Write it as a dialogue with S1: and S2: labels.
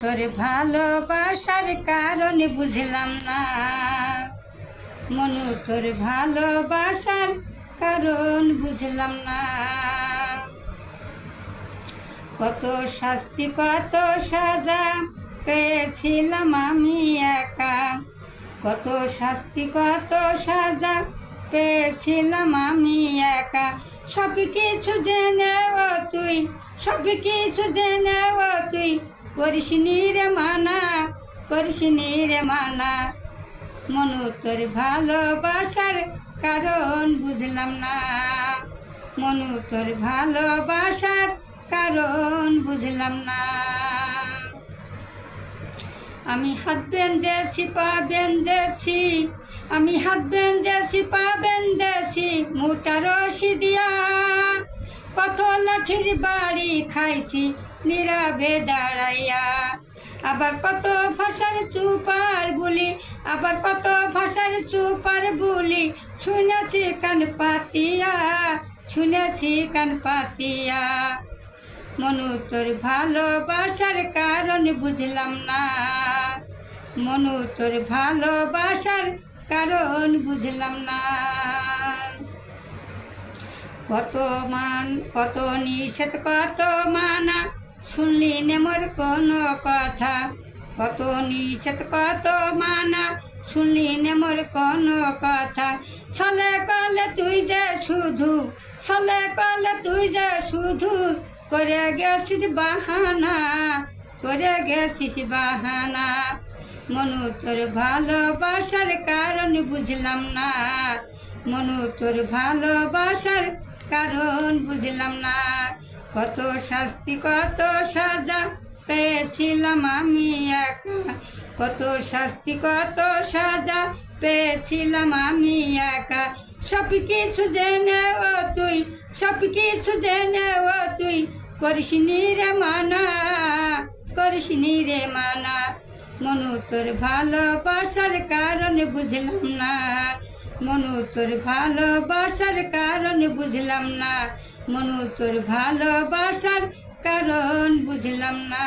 S1: তোর ভালোবাসার কারণ বুঝলাম না মনু, তোর ভালোবাসার কারণ বুঝলাম না। কত শাস্তি কত সাজা পেয়েছিলাম আমি একা, কত শাস্তি কত সাজা পেয়েছিলাম আমি একা। সব কিছু জেনেও তুই, সব কিছু জেনেও তুই করিসনি রে মানা, করিসনি রে মানা। মনু, তোর ভালোবাসার কারণ বুঝলাম না মনু, তোর ভালোবাসার কারণ বুঝলাম না। আমি হাত বেঁধেছি পা বেঁধেছি, আমি হাত বেঁধেছি পা বেঁধেছি মোটা রশি দিয়া। কত লাঠির বাড়ি খাইছি নীরবে দাঁড়াইয়া, আবার কত ভাষার চুপার বুলি, আবার কত ভাষার চুপার বুলি শুনেছি কান পাতিয়া, শুনেছি কান পাতিয়া। মনু, তোর ভালোবাসার কারণ বুঝলাম না মনু, তোর ভালোবাসার কারণ বুঝলাম না। কত মান কত নিষেধ কত মানা শুনলি নে মোর কোনো কথা, কত নিষেধ কত মানা শুনলি নে মোর কোনো কথা। ছলে কলে তুই যে শুধু, ছলে কলে তুই যে শুধু করে গেছিস বাহানা, করে গেছিস বাহানা। মনু, তোর ভালোবাসার কারণ বুঝলাম না মনু, তোর ভালোবাসার কারণ বুঝলাম না। কত শাস্তি কত সাজা পেয়েছিলাম আমি একা, কত শাস্তি কত সাজা পেয়েছিলাম আমি একা। সব কিছু জেনেও তুই, সব কিছু জেনেও তুই করিসনি রে মানা, করিসনি রে মানা। মনু, তোর ভালোবাসার কারণ বুঝলাম না মনু, তোর ভালোবাসার কারণ বুঝলাম না মনু, তোর ভালোবাসার কারণ বুঝলাম না।